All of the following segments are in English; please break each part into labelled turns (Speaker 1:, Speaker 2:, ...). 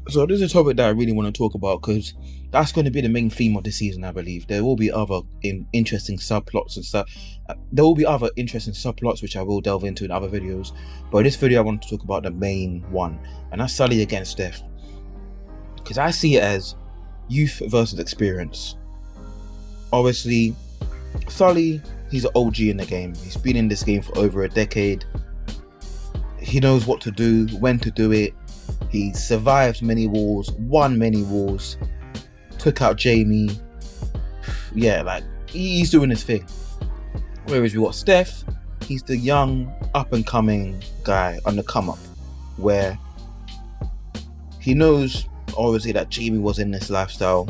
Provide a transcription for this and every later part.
Speaker 1: So this is a topic that I really want to talk about because that's going to be the main theme of the season, I believe. There will be other interesting subplots and stuff. There will be other interesting subplots which I will delve into in other videos. But in this video, I want to talk about the main one, and that's Sully against Stef. Because I see it as youth versus experience. Obviously, Sully, he's an OG in the game. He's been in this game for over a decade. He knows what to do, when to do it. He survived many wars, won many wars, took out Jamie. Yeah, like, he's doing his thing. Whereas we got Stef, he's the young, up-and-coming guy on the come-up, where he knows, obviously, that Jamie was in this lifestyle.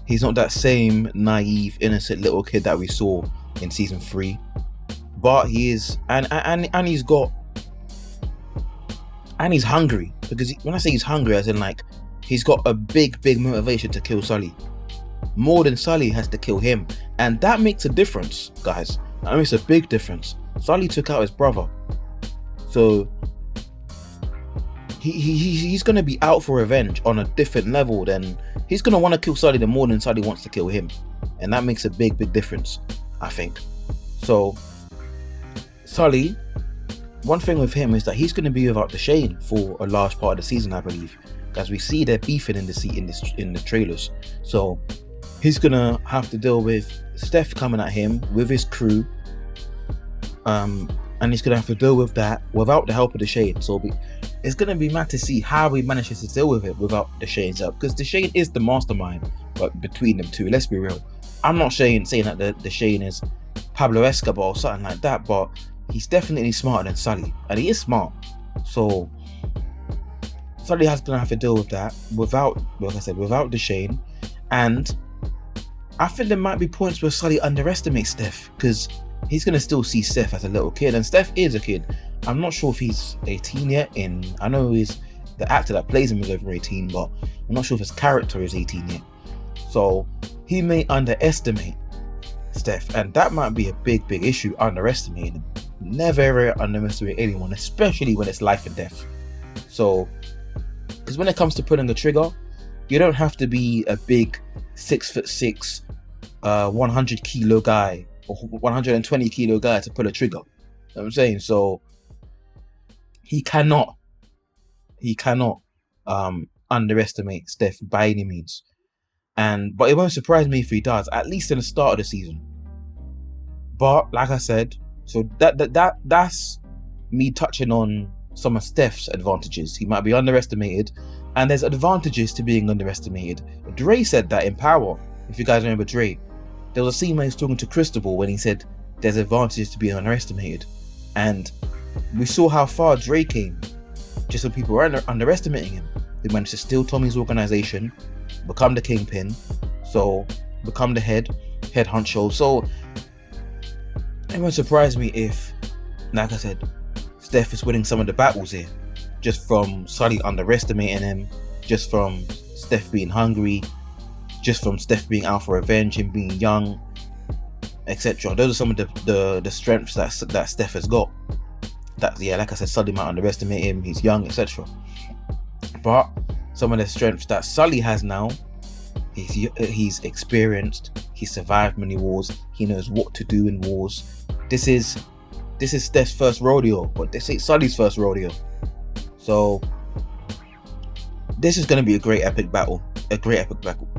Speaker 1: He's not that same naive, innocent little kid that we saw in season 3. But he is, and he's got, and he's hungry, because when I say he's hungry, as in like he's got a big motivation to kill Sully, more than Sully has to kill him, and that makes a difference, guys. That makes a big difference. Sully took out his brother, so he's gonna be out for revenge on a different level. Than he's gonna want to kill Sully the more than Sully wants to kill him, and that makes a big difference, I think. So Sully, one thing with him is that he's going to be without the Shane for a large part of the season, I believe, as we see they're beefing in the trailers. So he's going to have to deal with Stef coming at him with his crew, and he's going to have to deal with that without the help of the Shane. So it's going to be mad to see how he manages to deal with it without the Shane's help, because the Shane is the mastermind, but between them two, let's be real. I'm not saying that the Shane is Pablo Escobar or something like that, but he's definitely smarter than Sully, and he is smart. So Sully has gonna have to deal with that without, like I said, without the Shane. And I think there might be points where Sully underestimates Stef, because he's gonna still see Stef as a little kid, and Stef is a kid. I'm not sure if he's 18 yet. I know the actor that plays him is over 18, but I'm not sure if his character is 18 yet. So he may underestimate Stef, and that might be a big issue, underestimating him. Never ever underestimate anyone, especially when it's life and death. So, because when it comes to pulling a trigger, you don't have to be a big 6'6", 100 kilo guy or 120 kilo guy to pull a trigger. You know what I'm saying? So he cannot underestimate Stef by any means. But it won't surprise me if he does, at least in the start of the season. But like I said, so that's me touching on some of Stef's advantages. He might be underestimated, and there's advantages to being underestimated. Dre said that in Power. If you guys remember Dre, there was a scene where he was talking to Cristobal when he said there's advantages to being underestimated, and we saw how far Dre came just when people were underestimating him. They managed to steal Tommy's organization, become the kingpin, so become the head honcho. So it won't surprise me if, like I said, Stef is winning some of the battles here, just from Sully underestimating him, just from Stef being hungry, just from Stef being out for revenge, him being young, etc. Those are some of the strengths that Stef has got. Like I said, Sully might underestimate him, he's young, etc. But some of the strengths that Sully has now, he's experienced, he survived many wars, he knows what to do in wars. This is Stef's first rodeo, but this ain't Sully's first rodeo. So this is going to be a great epic battle,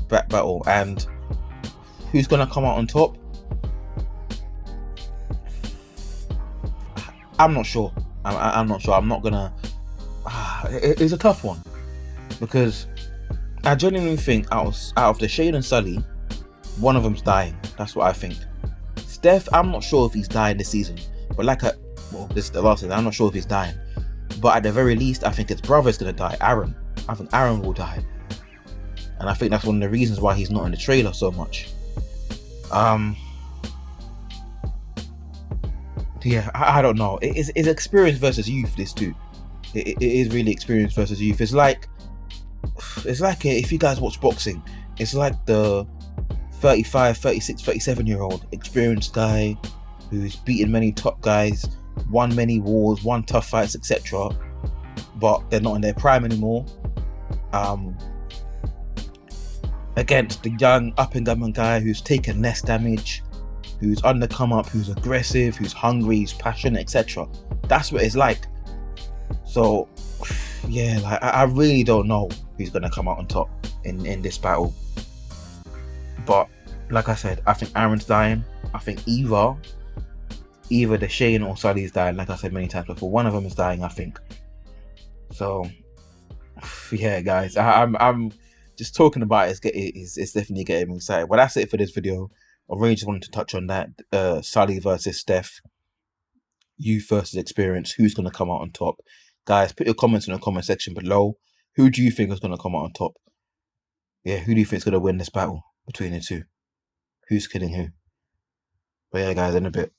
Speaker 1: battle. And who's going to come out on top? I'm not sure. I'm not sure. I'm not gonna. It's a tough one, because I genuinely think out of the Shane and Sully, one of them's dying. That's what I think. Stef, I'm not sure if he's dying this season, but this is the last season. I'm not sure if he's dying, but at the very least, I think his brother's gonna die. Aaron. I think Aaron will die, and I think that's one of the reasons why he's not in the trailer so much. Yeah, I don't know. It's experience versus youth. This too, it is really experience versus youth. It's like if you guys watch boxing, it's like the 35, 36, 37-year-old experienced guy who's beaten many top guys, won many wars, won tough fights, etc. but they're not in their prime anymore. Um, against the young up and coming guy who's taken less damage, who's on the come up, who's aggressive, who's hungry, who's passionate, etc. That's what it's like. So yeah, like I really don't know who's gonna come out on top in this battle. But like I said, I think Aaron's dying. I think either the Shane or Sully is dying. Like I said many times before, one of them is dying, I think. So yeah, guys, I'm just talking about it's definitely getting me excited. Well, that's it for this video. I really just wanted to touch on that. Sully versus Stef, youth versus experience. Who's gonna come out on top? Guys, put your comments in the comment section below. Who do you think is gonna come out on top? Yeah, who do you think is gonna win this battle between the two? Who's killing who? But yeah, guys, in a bit.